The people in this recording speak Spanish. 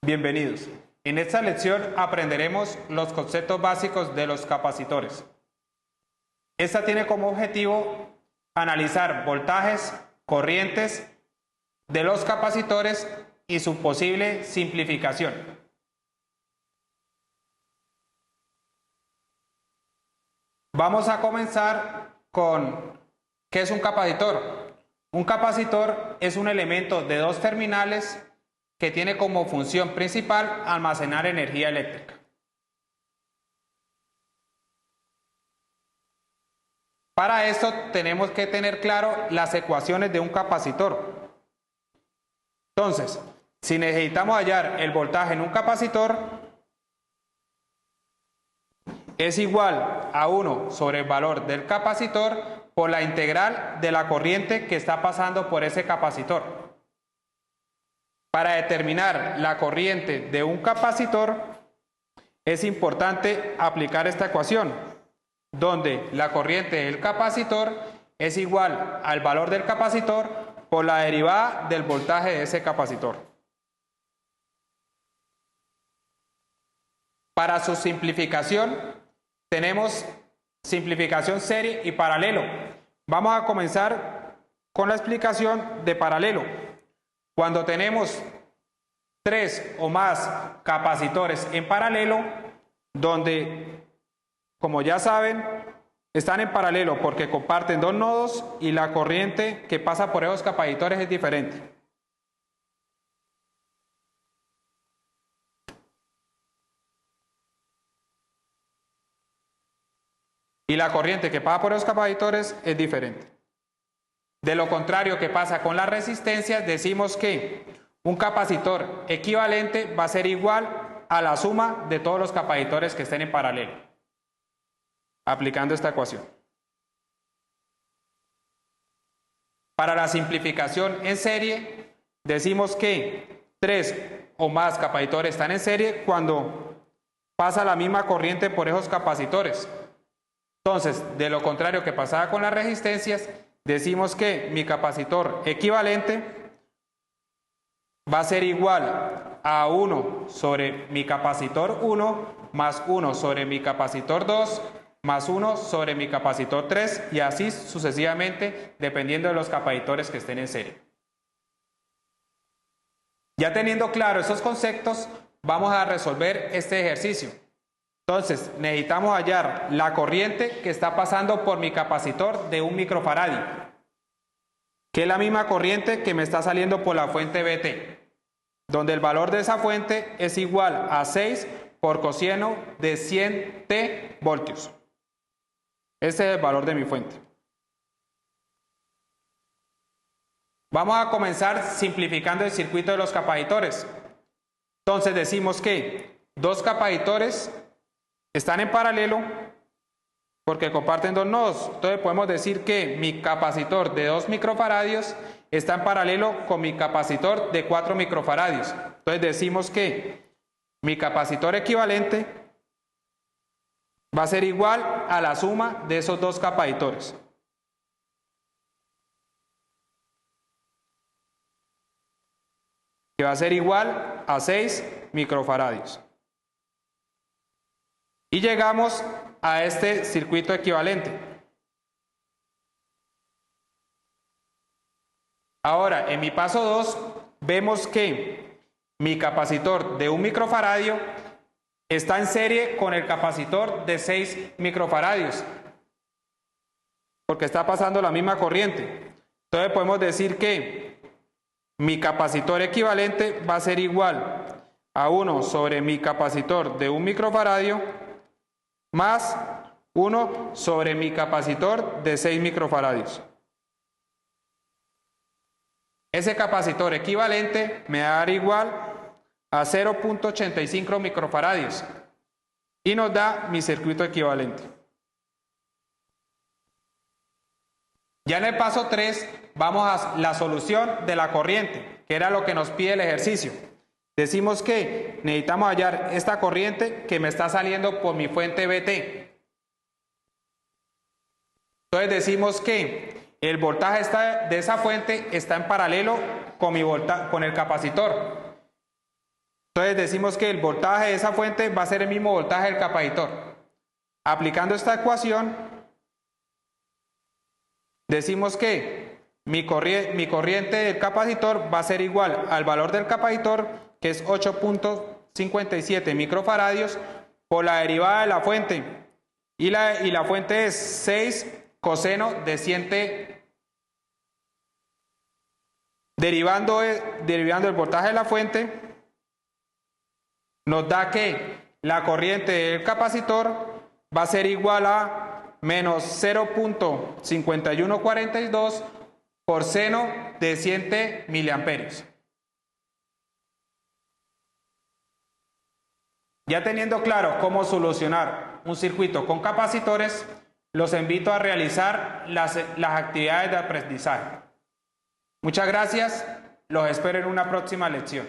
Bienvenidos. En esta lección aprenderemos los conceptos básicos de los capacitores. Esta tiene como objetivo analizar voltajes, corrientes de los capacitores y su posible simplificación. Vamos a comenzar con ¿qué es un capacitor? Un capacitor es un elemento de dos terminales que tiene como función principal almacenar energía eléctrica. Para esto tenemos que tener claro las ecuaciones de un capacitor. Entonces, si necesitamos hallar el voltaje en un capacitor, es igual a 1 sobre el valor del capacitor por la integral de la corriente que está pasando por ese capacitor. Para determinar la corriente de un capacitor, es importante aplicar esta ecuación, donde la corriente del capacitor es igual al valor del capacitor por la derivada del voltaje de ese capacitor. Para su simplificación, tenemos simplificación serie y paralelo. Vamos a comenzar con la explicación de paralelo. Cuando tenemos 3 o más capacitores en paralelo, donde, como ya saben, están en paralelo porque comparten dos nodos y la corriente que pasa por esos capacitores es diferente. Y la corriente que pasa por esos capacitores es diferente. De lo contrario que pasa con las resistencias, decimos que un capacitor equivalente va a ser igual a la suma de todos los capacitores que estén en paralelo, aplicando esta ecuación. Para la simplificación en serie, decimos que 3 o más capacitores están en serie cuando pasa la misma corriente por esos capacitores. Entonces, de lo contrario que pasaba con las resistencias, decimos que mi capacitor equivalente va a ser igual a 1 sobre mi capacitor 1 más 1 sobre mi capacitor 2 más 1 sobre mi capacitor 3 y así sucesivamente dependiendo de los capacitores que estén en serie. Ya teniendo claro esos conceptos, vamos a resolver este ejercicio. Entonces, necesitamos hallar la corriente que está pasando por mi capacitor de 1 microfaradio, que es la misma corriente que me está saliendo por la fuente VT, donde el valor de esa fuente es igual a 6 por coseno de 100 T voltios. Ese es el valor de mi fuente. Vamos a comenzar simplificando el circuito de los capacitores. Entonces decimos que dos capacitores están en paralelo porque comparten dos nodos. Entonces podemos decir que mi capacitor de 2 microfaradios está en paralelo con mi capacitor de 4 microfaradios. Entonces decimos que mi capacitor equivalente va a ser igual a la suma de esos dos capacitores. Que va a ser igual a 6 microfaradios. Y llegamos a este circuito equivalente. Ahora, en mi paso 2, vemos que mi capacitor de 1 microfaradio está en serie con el capacitor de 6 microfaradios, porque está pasando la misma corriente. Entonces podemos decir que mi capacitor equivalente va a ser igual a 1 sobre mi capacitor de 1 microfaradio más 1 sobre mi capacitor de 6 microfaradios. Ese capacitor equivalente me va a dar igual a 0.85 microfaradios y nos da mi circuito equivalente. Ya en el paso 3 vamos a la solución de la corriente, que era lo que nos pide el ejercicio. Decimos que necesitamos hallar esta corriente que me está saliendo por mi fuente VT. Entonces decimos que el voltaje de esa fuente está en paralelo con el capacitor. Entonces decimos que el voltaje de esa fuente va a ser el mismo voltaje del capacitor. Aplicando esta ecuación, decimos que mi corriente del capacitor va a ser igual al valor del capacitor, que es 8.57 microfaradios, por la derivada de la fuente. Y la fuente es 6 coseno de 100t. Derivando el voltaje de la fuente, nos da que la corriente del capacitor va a ser igual a menos 0.5142 por seno de 100t miliamperios. Ya teniendo claro cómo solucionar un circuito con capacitores, los invito a realizar las actividades de aprendizaje. Muchas gracias, los espero en una próxima lección.